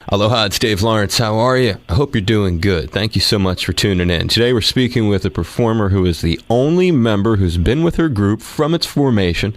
Aloha, it's Dave Lawrence. How are you? I hope you're doing good. Thank you so much for tuning in. Today we're speaking with a performer who is the only member who's been with her group from its formation.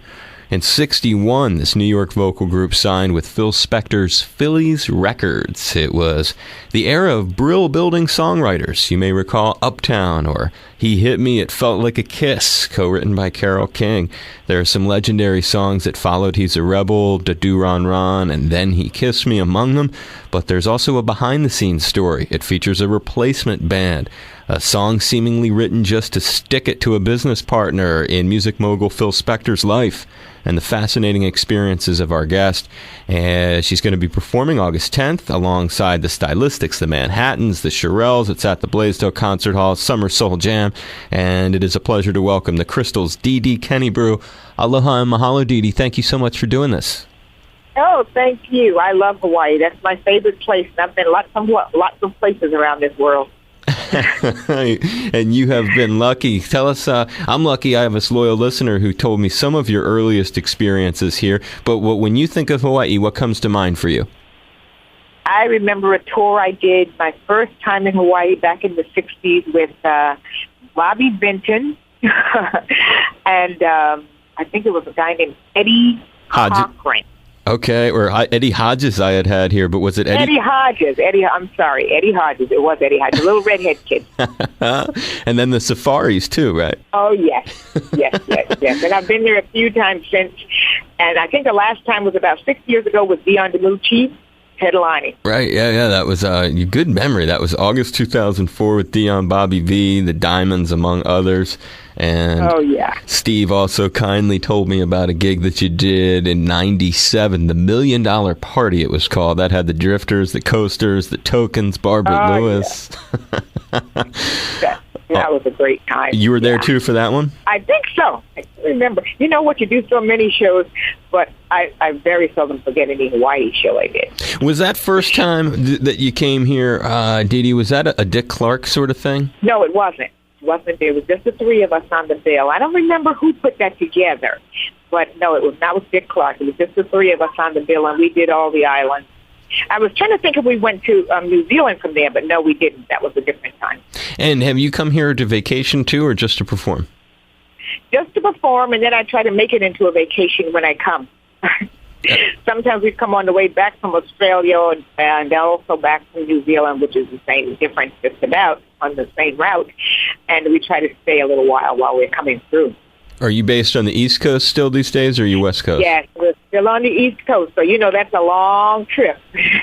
In '61, this New York vocal group signed with Phil Spector's Phillies Records. It was the era of brill-building songwriters. You may recall Uptown or He Hit Me, It Felt Like a Kiss, co-written by Carole King. There are some legendary songs that followed He's a Rebel, Da Do Ron Ron, and Then He Kissed Me among them. But there's also a behind-the-scenes story. It features a replacement band, a song seemingly written just to stick it to a business partner in music mogul Phil Spector's life, and the fascinating experiences of our guest. And she's going to be performing August 10th alongside the Stylistics, the Manhattans, the Shirelles. It's at the Blaisdell Concert Hall, Summer Soul Jam, and it is a pleasure to welcome the Crystals Dee Dee Kenniebrew. Aloha and mahalo, Dee Dee. Thank you so much for doing this. Oh, thank you. I love Hawaii. That's my favorite place. I've been lots of places around this world. And you have been lucky. Tell us, I'm lucky I have a loyal listener who told me some of your earliest experiences here, but when you think of Hawaii, what comes to mind for you? I remember a tour I did my first time in Hawaii back in the 60s with Bobby Benton, and I think it was a guy named Eddie Cochran. Okay, or Eddie Hodges I had here, but was it Eddie? Eddie Hodges. I'm sorry, Eddie Hodges. It was Eddie Hodges, a little redhead kid. And then the safaris too, right? Oh, yes. And I've been there a few times since, and I think the last time was about 6 years ago with Dion DiMucci headlining. Right, yeah, that was good memory. That was August 2004 with Dion, Bobby V, the Diamonds, among others. And Steve also kindly told me about a gig that you did in '97, the $1 Million Party it was called. That had the Drifters, the Coasters, the Tokens, Barbara Lewis. Yeah. That was a great time. You were there too for that one? I think so. I remember. You know what? You do so many shows, but I very seldom forget any Hawaii show I did. Was that first time that you came here, Dee Dee, was that a Dick Clark sort of thing? No, it wasn't. It wasn't. There was just the three of us on the bill. I don't remember who put that together, but no, it was not with Dick Clark. It was just the three of us on the bill, and we did all the islands. I was trying to think if we went to New Zealand from there, but no, we didn't. That was a different time. And have you come here to vacation, too, or just to perform? Just to perform, and then I try to make it into a vacation when I come. Sometimes we come on the way back from Australia and also back from New Zealand, which is the same difference, just about, on the same route. And we try to stay a little while we're coming through. Are you based on the East Coast still these days, or are you West Coast? Yes, we're still on the East Coast, so that's a long trip.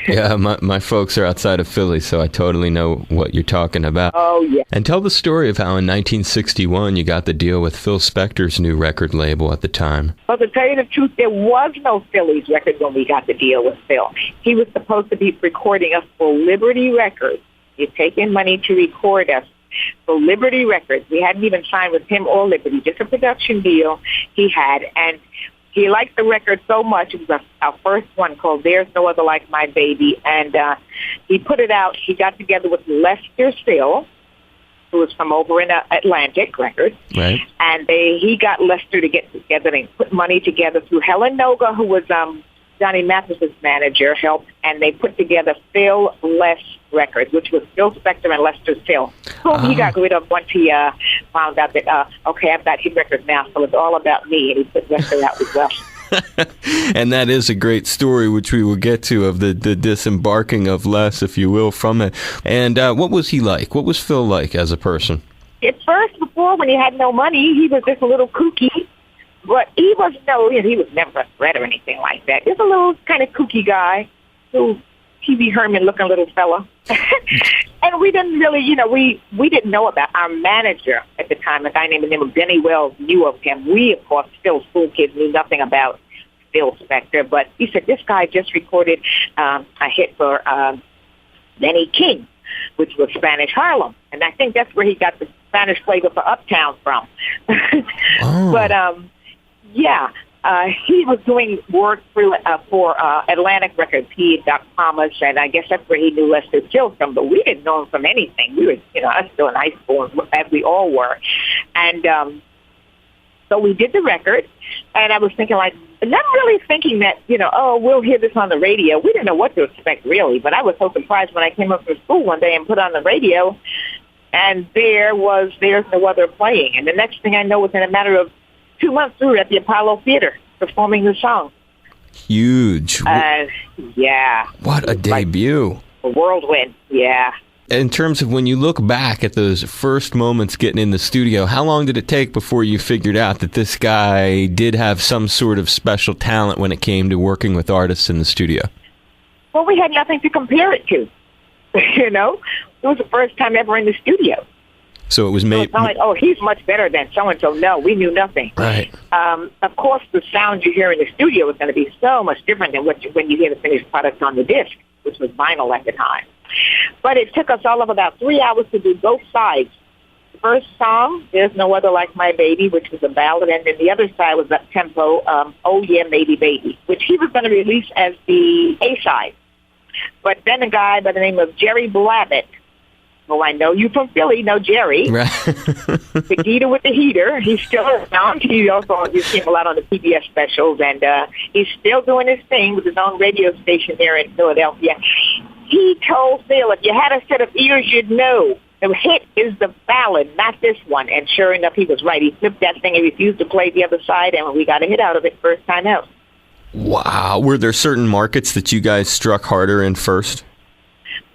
Yeah, my folks are outside of Philly, so I totally know what you're talking about. Oh, yeah. And tell the story of how in 1961 you got the deal with Phil Spector's new record label at the time. Well, to tell you the truth, there was no Phillies record when we got the deal with Phil. He was supposed to be recording us for Liberty Records. He'd taken money to record us for Liberty Records. We hadn't even signed with him or Liberty, just a production deal he had. And he liked the record so much. It was our first one called There's No Other Like My Baby. And he put it out. He got together with Lester Still, who was from over in Atlantic Records. Right. And he got Lester to get together and put money together through Helen Noga, who was Johnny Mathis's manager, helped, and they put together Phil Les Records, which was Phil Spector and Lester Still, whom he got rid of once he found out that, I've got his records now, so it's all about me, and he put Lester out as well. And that is a great story, which we will get to, of the disembarking of Les, if you will, from it. And what was he like? What was Phil like as a person? At first, before, when he had no money, he was just a little kooky. But he was never a threat or anything like that. Just a little kind of kooky guy, little TV Herman-looking little fella. And we didn't really, we didn't know about our manager at the time, a guy named Benny Wells, knew of him. We, of course, still school kids, knew nothing about Phil Spector. But he said, this guy just recorded a hit for Benny King, which was Spanish Harlem. And I think that's where he got the Spanish flavor for Uptown from. Oh. But, he was doing work for Atlantic Records. He had Doc Thomas, and I guess that's where he knew Lester Still from, but we didn't know him from anything. We were, us still in high school, as we all were. And So we did the record, and I was thinking, like, not really thinking that, we'll hear this on the radio. We didn't know what to expect, really, but I was so surprised when I came up from school one day and put on the radio, and There's No Other playing. And the next thing I know, within a matter of 2 months, we were at the Apollo Theater performing the song. Huge. Yeah. What a debut. Like a whirlwind, yeah. In terms of when you look back at those first moments getting in the studio, how long did it take before you figured out that this guy did have some sort of special talent when it came to working with artists in the studio? Well, we had nothing to compare it to. It was the first time ever in the studio. So it was made. It's not like, oh, he's much better than so-and-so. No, we knew nothing. Right. Of course, the sound you hear in the studio is going to be so much different than when you hear the finished product on the disc, which was vinyl at the time. But it took us all of about 3 hours to do both sides. The first song, There's No Other Like My Baby, which was a ballad, and then the other side was up-tempo, Oh Yeah, Maybe Baby, which he was going to release as the A-side. But then a guy by the name of Jerry Blabbett, who I know you from Philly, know Jerry, Right. the Geeter with the heater, he's still around. You see him a lot on the PBS specials, and he's still doing his thing with his own radio station there in Philadelphia. He told Phil, if you had a set of ears, you'd know. The hit is the ballad, not this one. And sure enough, he was right. He flipped that thing and refused to play the other side, and we got a hit out of it first time out. Wow. Were there certain markets that you guys struck harder in first?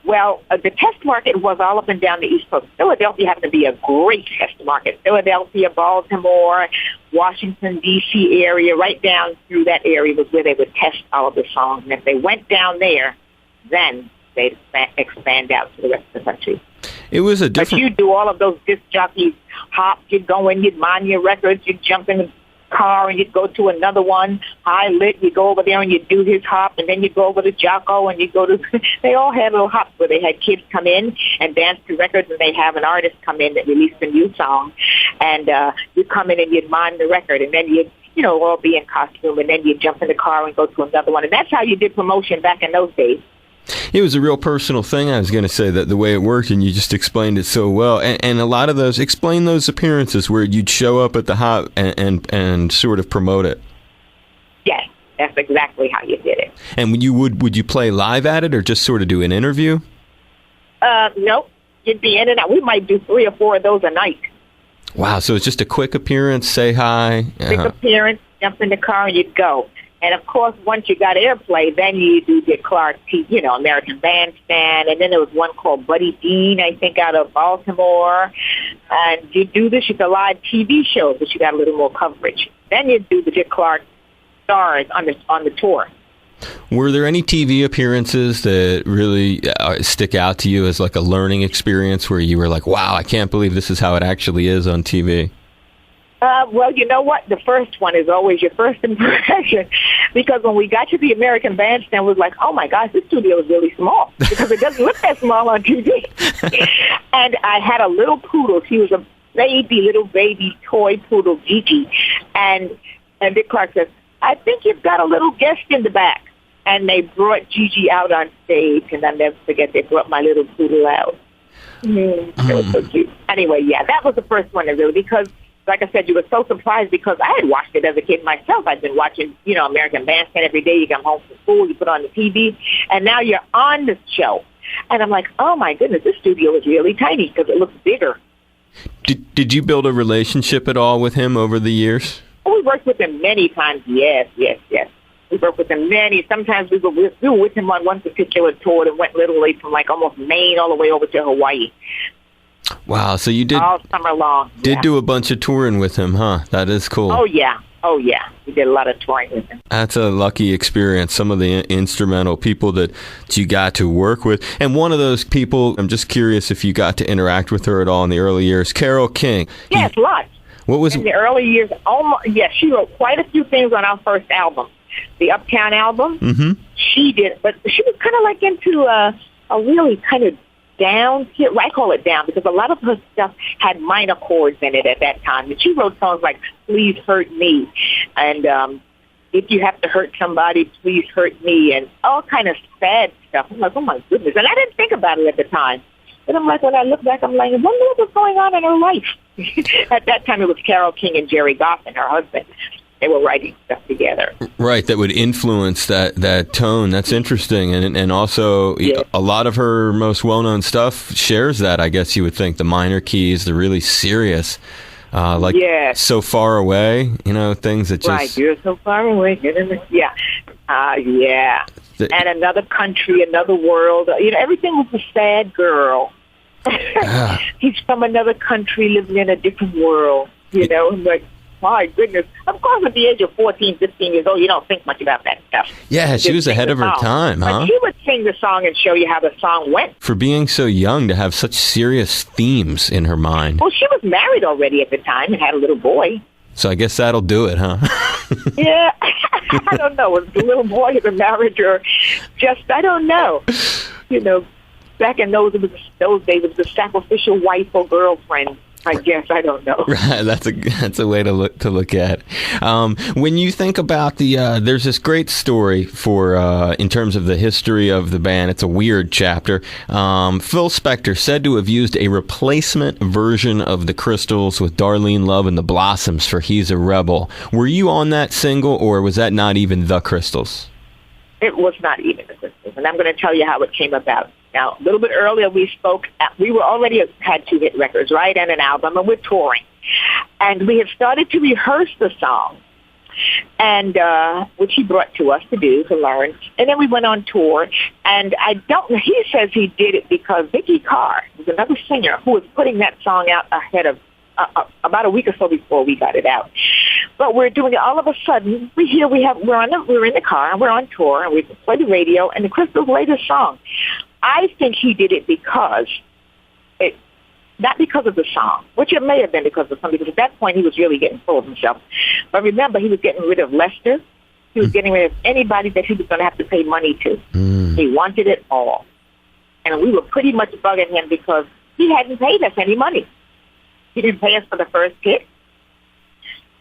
Well, the test market was all up and down the East Coast. Philadelphia happened to be a great test market. Philadelphia, Baltimore, Washington, D.C. area, right down through that area was where they would test all of the songs. And if they went down there, then they'd expand out to the rest of the country. It was a different... But you do all of those disc jockeys hop, you'd go in, you'd mind your records, you'd jump in the car and you'd go to another one, high lit, you'd go over there and you'd do his hop, and then you'd go over to Jocko and you'd go to... They all had little hops where they had kids come in and dance to records, and they'd have an artist come in that released a new song, and you'd come in and you'd mime the record, and then you'd all be in costume, and then you'd jump in the car and go to another one. And that's how you did promotion back in those days. It was a real personal thing, I was going to say, that the way it worked, and you just explained it so well. And a lot of those, explain those appearances where you'd show up at the hop and sort of promote it. Yes, that's exactly how you did it. And would you play live at it or just sort of do an interview? Nope. You'd be in and out. We might do 3 or 4 of those a night. Wow, so it's just a quick appearance, say hi. Quick appearance, jump in the car, and you'd go. And, of course, once you got airplay, then you do Dick Clark, American Bandstand. And then there was one called Buddy Dean, I think, out of Baltimore. And you do this, you the live TV shows, but you got a little more coverage. Then you do the Dick Clark stars on the tour. Were there any TV appearances that really stick out to you as like a learning experience where you were like, wow, I can't believe this is how it actually is on TV? Well, you know what? The first one is always your first impression, because when we got to the American Bandstand, it was like, oh, my gosh, this studio is really small, because it doesn't look that small on TV. And I had a little poodle. She was a little baby toy poodle, Gigi. And Dick Clark says, I think you've got a little guest in the back. And they brought Gigi out on stage, and I'll never forget, they brought my little poodle out. It was so cute. Anyway, yeah, that was the first one, really, because like I said, you were so surprised because I had watched it as a kid myself. I'd been watching, American Bandstand every day. You come home from school, you put on the TV, and now you're on the show. And I'm like, oh, my goodness, this studio is really tiny because it looks bigger. Did you build a relationship at all with him over the years? Oh, we worked with him many times, yes. We worked with him many. Sometimes we were with him on one particular tour that went literally from like almost Maine all the way over to Hawaii. Wow, so you did all summer long. Did do a bunch of touring with him, huh? That is cool. Oh yeah. We did a lot of touring with him. That's a lucky experience. Some of the instrumental people that you got to work with. And one of those people, I'm just curious if you got to interact with her at all in the early years, Carole King. Yes, lots. What was in the early years? She wrote quite a few things on our first album, the Uptown album. Mm-hmm. She did, but she was kind of like into a really kind of down, I call it down, because a lot of her stuff had minor chords in it at that time. And she wrote songs like Please Hurt Me and If You Have to Hurt Somebody, Please Hurt Me, and all kind of sad stuff. I'm like, oh my goodness. And I didn't think about it at the time. And I'm like, when I look back, I'm like, I wonder what was going on in her life. At that time, it was Carole King and Jerry Goff and her husband. They were writing stuff together. Right, that would influence that tone. That's interesting. And also, a lot of her most well-known stuff shares that, I guess you would think. The minor keys, the really serious, So Far Away, things that just... Right, you're so far away. Yeah. And Another Country, Another World. Everything was a sad girl. He's from another country, living in a different world. I'm like, my goodness. Of course, at the age of 14, 15 years old, you don't think much about that stuff. Yeah, she was ahead of her time, huh? But she would sing the song and show you how the song went. For being so young to have such serious themes in her mind. Well, she was married already at the time and had a little boy. So I guess that'll do it, huh? Yeah. I don't know. Was the little boy the marriage or just, I don't know. Back in those days, it was the sacrificial wife or girlfriend. I guess, I don't know. Right, that's a way to look at it. When you think about there's this great story for in terms of the history of the band. It's a weird chapter. Phil Spector said to have used a replacement version of the Crystals with Darlene Love and the Blossoms for "He's a Rebel." Were you on that single, or was that not even the Crystals? It was not even the Crystals, and I'm going to tell you how it came about. Now, a little bit earlier, we were already had 2 hit records, right, and an album, and we're touring. And we had started to rehearse the song, and which he brought to us to learn. And then we went on tour, and he says he did it because Vicky Carr was another singer who was putting that song out ahead of, about a week or so before we got it out. But we're doing it all of a sudden. We're in the car, and we're on tour, and we play the radio, and the Crystals played a song. I think he did it not because of the song, which it may have been because of something, because at that point he was really getting full of himself. But remember, he was getting rid of Lester. He was getting rid of anybody that he was going to have to pay money to. He wanted it all. And we were pretty much bugging him because he hadn't paid us any money. He didn't pay us for the first hit.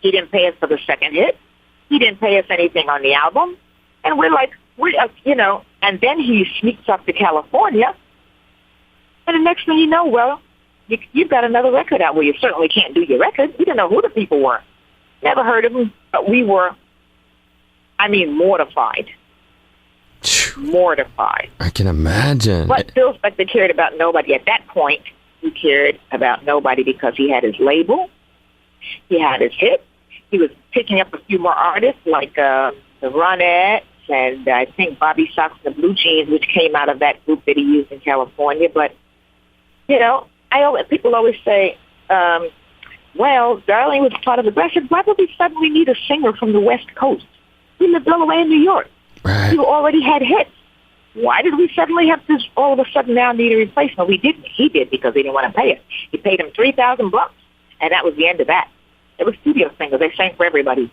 He didn't pay us for the second hit. He didn't pay us anything on the album. And we're like, and then he sneaks up to California, and the next thing you know, you've got another record out where you certainly can't do your record. We didn't know who the people were. Never heard of them, but we were, mortified. Mortified. I can imagine. But Phil Spector cared about nobody. At that point, he cared about nobody because he had his label, he had his hit, he was picking up a few more artists like the Ronettes, and I think Bobby Sox and the Blue Jeans, which came out of that group that he used in California. But, people always say, Darlene was part of the band. I said, why would we suddenly need a singer from the West Coast? We lived all the way in New York. Right. You already had hits. Why did we suddenly have to all of a sudden now need a replacement? We didn't. He did because he didn't want to pay us. He paid him $3,000, and that was the end of that. It was studio singers. They sang for everybody.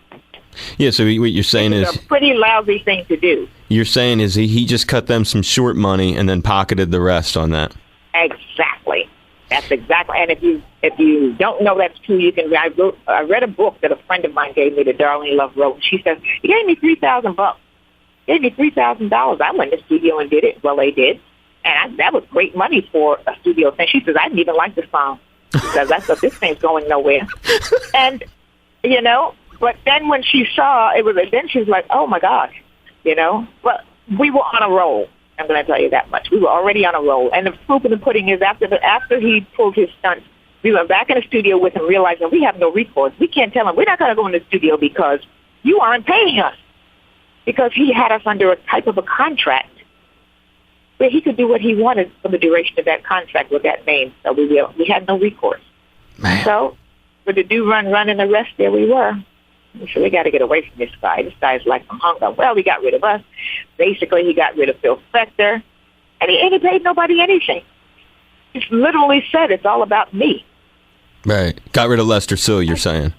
Yeah, so what you're saying is... It's a pretty lousy thing to do. You're saying is he just cut them some short money and then pocketed the rest on that. Exactly. That's exactly. And if you don't know that's true, you can... I read a book that a friend of mine gave me that Darlene Love wrote. And she says, he gave me $3,000. Gave me $3,000. I went to the studio and did it. Well, they did. And that was great money for a studio thing. She says, I didn't even like the song because I thought this thing's going nowhere. And, but then when she saw it then she was like, oh, my gosh, But we were on a roll. I'm going to tell you that much. We were already on a roll. And the proof of the pudding is after he pulled his stunt, we went back in the studio with him, realizing we have no recourse. We can't tell him we're not going to go in the studio because you aren't paying us. Because he had us under a type of a contract where he could do what he wanted for the duration of that contract with that name. So we had no recourse. Man. So with the run and the rest, there we were. So we got to get away from this guy. This guy's like from Hong Kong. Well, he got rid of us. Basically, he got rid of Phil Spector, and he paid nobody anything. He literally said, it's all about me. Right. Got rid of Lester Sill, you're saying.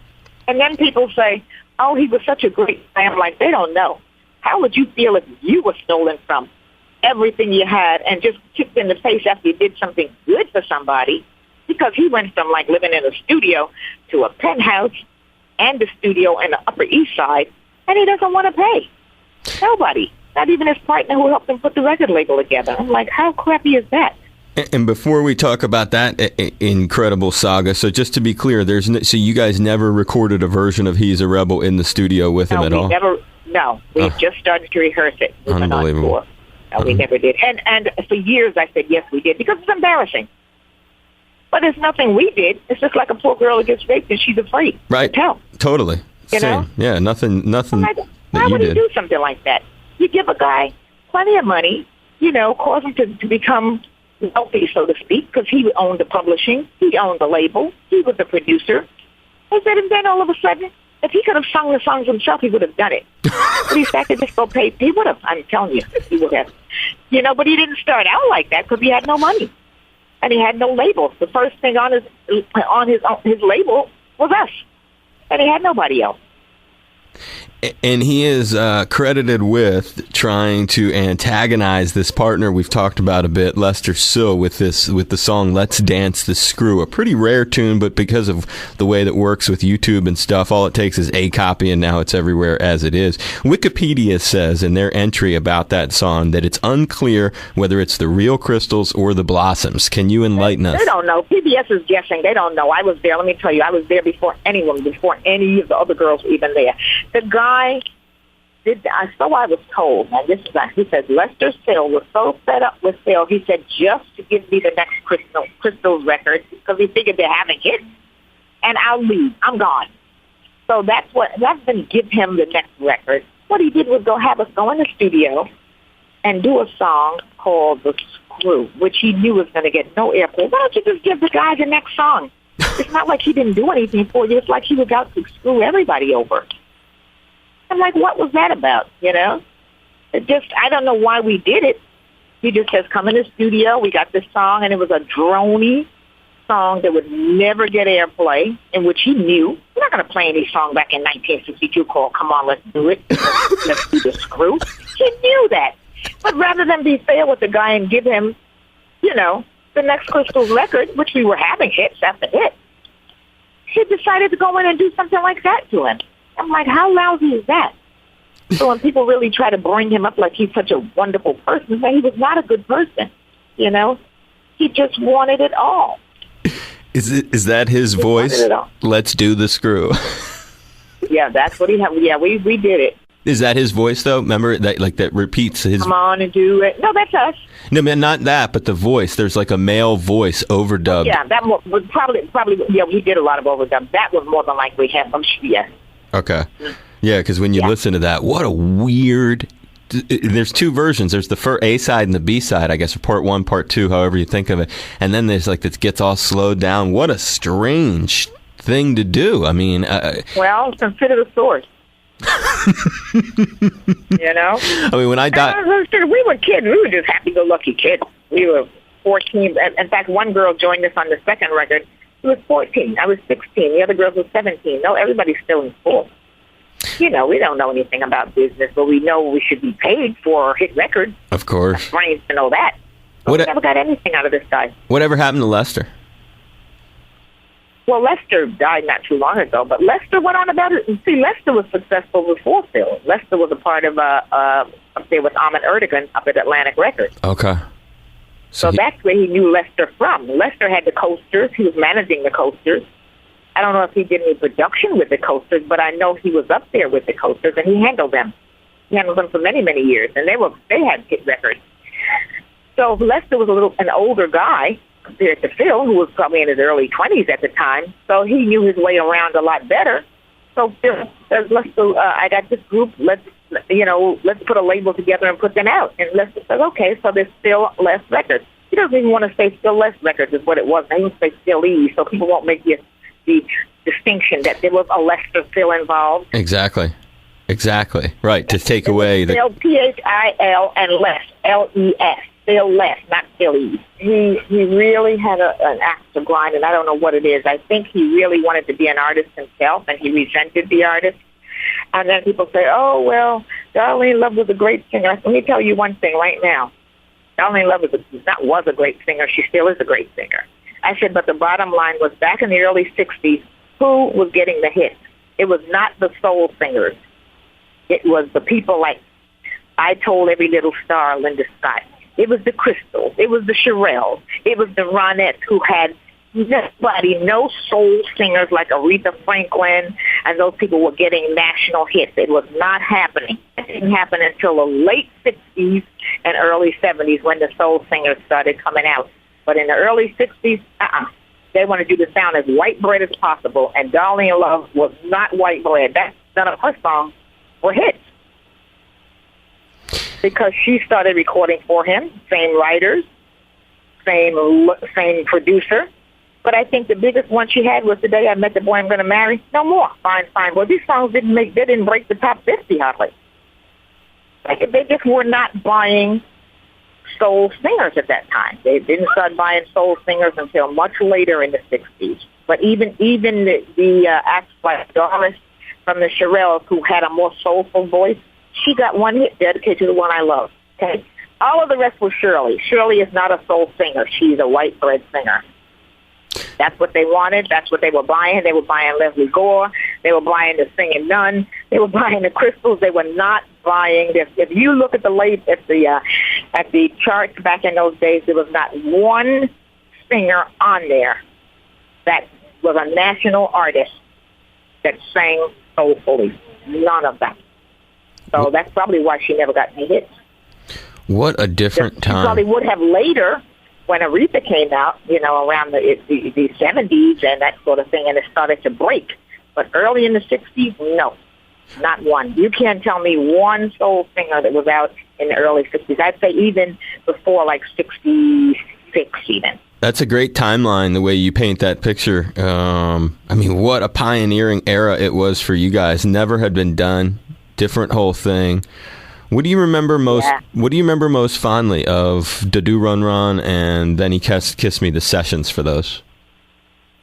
And then people say, oh, he was such a great guy. I'm like, they don't know. How would you feel if you were stolen from everything you had and just kicked in the face after you did something good for somebody? Because he went from like living in a studio to a penthouse and a studio in the Upper East Side, and he doesn't want to pay. Nobody. Not even his partner who helped him put the record label together. I'm like, how crappy is that? And before we talk about that incredible saga, so just to be clear, so you guys never recorded a version of "He's a Rebel" in the studio with him at all? No, we just started to rehearse it. Unbelievable. No, we never did. And for years I said, yes, we did, because it's embarrassing. But it's nothing we did. It's just like a poor girl who gets raped and she's afraid to tell. Totally. You know? Yeah, nothing why would he do something like that? You give a guy plenty of money, cause him to become wealthy, so to speak, because he owned the publishing, he owned the label, he was the producer. And then all of a sudden, if he could have sung the songs himself, he would have done it. But he's back to just go pay. He would have. I'm telling you, he would have. But he didn't start out like that because he had no money and he had no label. The first thing on his label was us, and he had nobody else. And he is credited with trying to antagonize this partner we've talked about a bit, Lester Sill, with the song "Let's Dance the Screw," a pretty rare tune, but because of the way that works with YouTube and stuff, all it takes is a copy, and now it's everywhere as it is. Wikipedia says in their entry about that song that it's unclear whether it's the real Crystals or the Blossoms. Can you enlighten us? They don't know. PBS is guessing. They don't know. I was there. Let me tell you, I was there before any of the other girls were even there. The guy did, so I was told, and this is, he said, Lester Sill was so fed up with Phil, he said, just to give me the next Crystals record, because he figured they're having hits, and I'll leave. I'm gone. So that didn't give him the next record. What he did was have us go in the studio and do a song called The Screw, which he knew was going to get no airplay. Why don't you just give the guy the next song? It's not like he didn't do anything for you. It's like he was out to screw everybody over. I'm like, what was that about, I don't know why we did it. He just says, come in the studio. We got this song, and it was a droney song that would never get airplay, in which he knew. We're not going to play any song back in 1962 called Come On, Let's Do It. Let's do the screw. He knew that. But rather than be fair with the guy and give him, the next Crystals record, which we were having hits after hit, he decided to go in and do something like that to him. I'm like, how lousy is that? So when people really try to bring him up like he's such a wonderful person, he was not a good person, He just wanted it all. Is that his voice? Let's do the screw. Yeah, that's what he had. Yeah, we did it. Is that his voice, though? Remember, that repeats his... Come on and do it. No, that's us. No, man, not that, but the voice. There's like a male voice overdubbed. Yeah, that was probably, we did a lot of overdubs. That was more than likely him. Yeah. Okay. Yeah, because when you listen to that, what a weird... There's two versions. There's the A side and the B side, I guess, or part one, part two, however you think of it. And then there's that gets all slowed down. What a strange thing to do. I mean... well, consider the source. I mean, when I died... We were kids. We were just happy-go-lucky kids. We were 14. In fact, one girl joined us on the second record. She was 14. I was 16. The other girls were 17. No, everybody's still in school. We don't know anything about business, but we know we should be paid for hit records. Of course. Brains to know that. But we never got anything out of this guy. Whatever happened to Lester? Well, Lester died not too long ago, but Lester went on about it. See, Lester was successful before Phil. Lester was a part of up there with Ahmet Erdogan up at Atlantic Records. Okay. So that's where he knew Lester from. Lester had the Coasters. He was managing the Coasters. I don't know if he did any production with the Coasters, but I know he was up there with the Coasters, and he handled them. He handled them for many, many years, and they had hit records. So Lester was an older guy compared to Phil, who was probably in his early 20s at the time. So he knew his way around a lot better. So Phil says, I got this group. Let's put a label together and put them out. And Lester says, okay, so there's Phil Les Records. He doesn't even want to say Phil Les Records is what it was. He would say Phil E, so people won't make the distinction that there was a Lester Phil involved. Exactly. Right, to take away the... Phil, Phil and Les, L-E-S. Phil Les, not Phil E. He really had an axe to grind, and I don't know what it is. I think he really wanted to be an artist himself, and he resented the artist. And then people say, oh, well, Darlene Love was a great singer. Let me tell you one thing right now. Darlene Love was a great singer. She still is a great singer. I said, but the bottom line was back in the early 60s, who was getting the hits? It was not the soul singers. It was the people like I Told Every Little Star, Linda Scott. It was the Crystals. It was the Shirelles. It was the Ronettes who had nobody, no soul singers like Aretha Franklin, and those people were getting national hits. It was not happening. It didn't happen until the late 60s and early 70s when the soul singers started coming out. But in the early 60s, they wanted you to sound as white bread as possible, and Darling in Love was not white bread. None of her songs were hits because she started recording for him, same writers, same producer. But I think the biggest one she had was The Day I Met the Boy I'm Going to Marry. No more. Fine, fine. Well, these songs didn't break the top 50 hardly. Like, they just were not buying soul singers at that time. They didn't start buying soul singers until much later in the 60s. But even the acts like Doris from the Shirelles, who had a more soulful voice, she got one hit dedicated to The One I Love. Okay, all of the rest was Shirley. Shirley is not a soul singer. She's a white bread singer. That's what they wanted. That's what they were buying. They were buying Leslie Gore. They were buying the Singing Nun. They were buying the Crystals. They were not buying this. If you look at at the charts back in those days, there was not one singer on there that was a national artist that sang soulfully. None of them. So that's probably why she never got any hits. What a different time. She probably would have later, when Aretha came out, around the 70s and that sort of thing, and it started to break. But early in the 60s, no, not one. You can't tell me one soul singer that was out in the early 60s. I'd say even before, like, 66 even. That's a great timeline, the way you paint that picture. What a pioneering era it was for you guys. Never had been done. Different whole thing. What do you remember most? Yeah. What do you remember most fondly of Da Do Run Run and Then He Kissed Me? The sessions for those.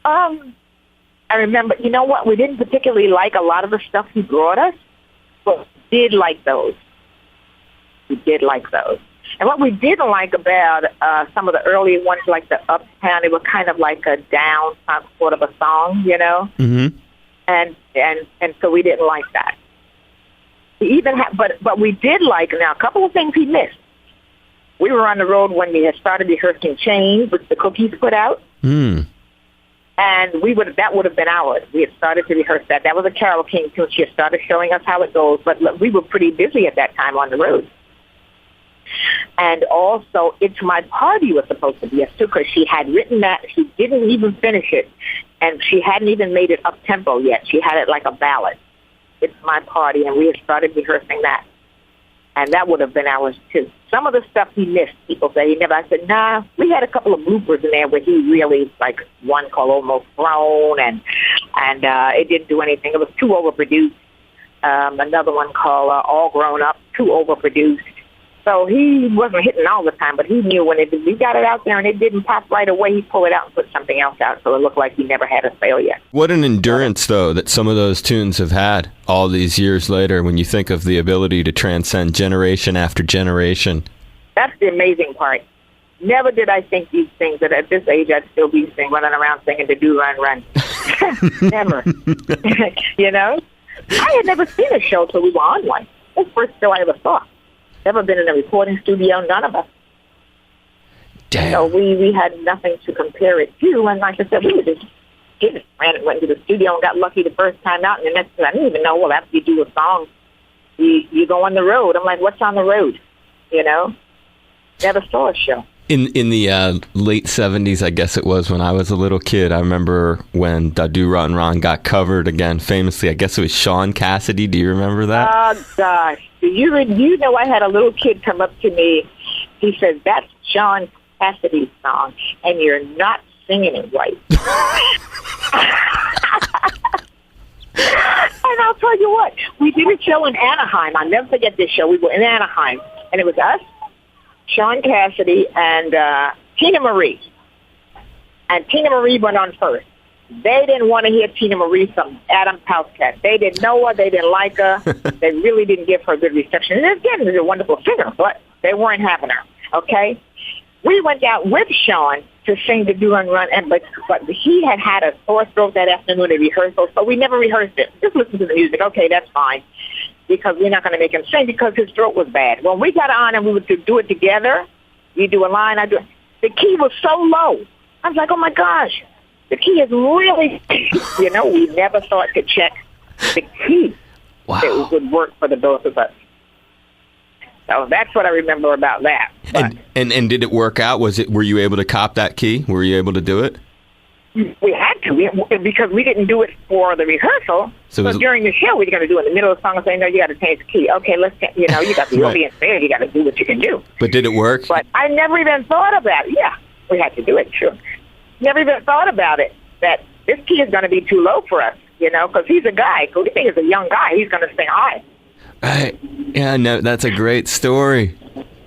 I remember. You know what? We didn't particularly like a lot of the stuff he brought us, but we did like those. We did like those. And what we didn't like about some of the early ones, like the Uptown, it was kind of like a down sort of a song, Mm-hmm. And so we didn't like that. But we did like, now, a couple of things he missed. We were on the road when we had started rehearsing Chains, which the Cookies put out. Mm. And that would have been ours. We had started to rehearse that. That was a Carole King tune. She had started showing us how it goes. But look, we were pretty busy at that time on the road. And also, It's My Party was supposed to be us, too, because she had written that. She didn't even finish it. And she hadn't even made it up-tempo yet. She had it like a ballad. It's My Party, and we had started rehearsing that. And that would have been ours, too. Some of the stuff he missed, people say he never. I said, nah, we had a couple of bloopers in there where he really, like one called Almost Grown, and it didn't do anything. It was too overproduced. Another one called All Grown Up, too overproduced. So he wasn't hitting all the time, but he knew when we got it out there and it didn't pop right away, he'd pull it out and put something else out so it looked like he never had a failure. What an endurance, though, that some of those tunes have had all these years later when you think of the ability to transcend generation after generation. That's the amazing part. Never did I think these things that at this age I'd still be running around singing Da Do Run Run. Never. I had never seen a show till we were on one. That's the first show I ever saw. Never been in a recording studio, none of us. Damn. So we had nothing to compare it to, and like I said, we just went to the studio and got lucky the first time out, and the next thing I didn't even know, well, after you do a song, you go on the road. I'm like, what's on the road? Never saw a show. In the late 70s, I guess it was, when I was a little kid, I remember when Da Do Run Run got covered again, famously. I guess it was Sean Cassidy. Do you remember that? Oh, gosh. You know, I had a little kid come up to me. He said, that's Sean Cassidy's song, and you're not singing it right. And I'll tell you what, we did a show in Anaheim. I'll never forget this show. We were in Anaheim, and it was us, Sean Cassidy, and Tina Marie. And Tina Marie went on first. They didn't want to hear Tina Marie from Adam Pousecat. They didn't know her. They didn't like her. They really didn't give her a good reception. And again, she's a wonderful singer, but they weren't having her, okay? We went out with Sean to sing the Do and Run, but he had a sore throat that afternoon at rehearsal, so we never rehearsed it. Just listen to the music. Okay, that's fine, because we're not going to make him sing because his throat was bad. When we got on and we were to do it together, You do a line, I do. The key was so low. I was like, oh my gosh, the key is really. We never thought to check the key. Wow. It would work for the both of us. So that's what I remember about that. And did it work out? Were you able to cop that key? Were you able to do it? We had to, because we didn't do it for the rehearsal. So during the show, we were going to do it in the middle of the song and say, no, you got to change the key. Okay, you got the audience there. You got to do what you can do. But did it work? But I never even thought about it. Yeah, we had to do it, sure. Never even thought about it, that this key is going to be too low for us, because he's a guy. So he's a young guy. He's going to sing high. Right. Yeah, no, that's a great story.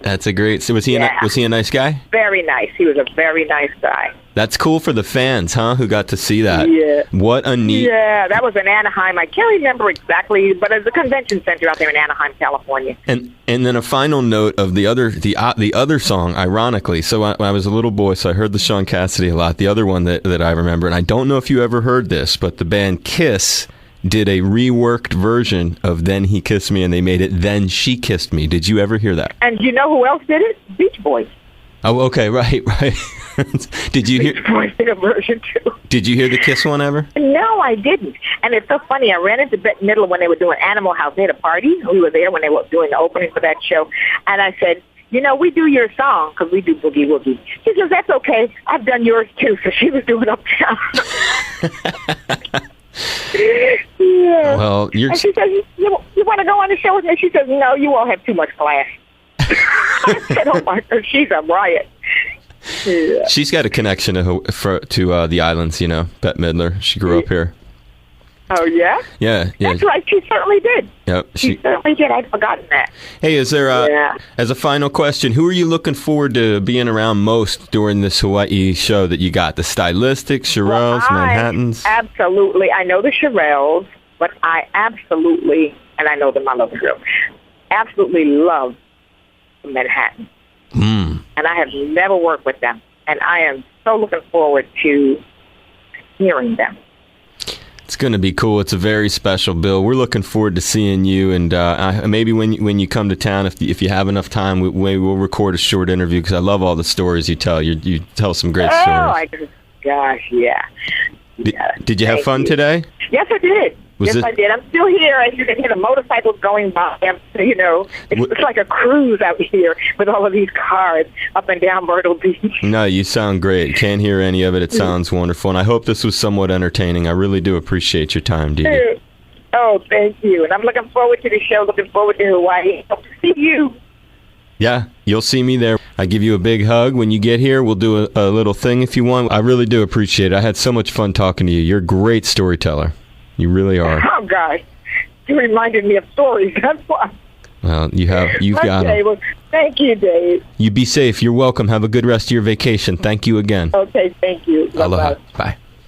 So was he a nice guy? Very nice. He was a very nice guy. That's cool for the fans, huh? Who got to see that? Yeah. What a neat. Yeah, that was in Anaheim. I can't remember exactly, but it's a convention center out there in Anaheim, California. And then a final note of the other song, ironically. So when I was a little boy, so I heard the Sean Cassidy a lot. The other one that I remember, and I don't know if you ever heard this, but the band Kiss did a reworked version of Then He Kissed Me, and they made it Then She Kissed Me. Did you ever hear that? And you know who else did it? Beach Boys. Oh, okay, right. Did you hear? Beach Boys did a version too. Did you hear the Kiss one ever? No, I didn't. And it's so funny. I ran into Bette Midler when they were doing Animal House. They had a party. We were there when they were doing the opening for that show. And I said, we do your song because we do Boogie Woogie. She says, that's okay. I've done yours too. So she was doing Uptown. Yeah. Well, and she says, you want to go on the show with me? She says, no, you all have too much class. I said, oh my God, she's a riot. Yeah. She's got a connection to the islands, Bette Midler. She grew up here. Oh, yeah? Yeah. That's right. She certainly did. Yep. She certainly did. I'd forgotten that. Hey, is there, as a final question, who are you looking forward to being around most during this Hawaii show that you got? The Stylistics, Shirelles, Manhattans? Absolutely. I know the Shirelles, but I absolutely, and I know them, I love the group, absolutely love Manhattan. And I have never worked with them. And I am so looking forward to hearing them. It's going to be cool. It's a very special bill. We're looking forward to seeing you, and maybe when you come to town, if you have enough time, we'll record a short interview because I love all the stories you tell. You tell some great stories. Gosh, yeah. Did you have fun today? Yes, I did. I did. I'm still here, and you can hear the motorcycles going by. It's like a cruise out here with all of these cars up and down Myrtle Beach. No, you sound great. Can't hear any of it. It sounds wonderful, and I hope this was somewhat entertaining. I really do appreciate your time, Dee Dee. Oh, thank you. And I'm looking forward to the show. Looking forward to Hawaii. Hope to see you. Yeah, you'll see me there. I give you a big hug when you get here. We'll do a little thing if you want. I really do appreciate it. I had so much fun talking to you. You're a great storyteller. You really are. Oh, gosh. You reminded me of stories. That's why. Well, you've got them. Well, thank you, Dave. You be safe. You're welcome. Have a good rest of your vacation. Thank you again. Okay, thank you. Aloha. Bye.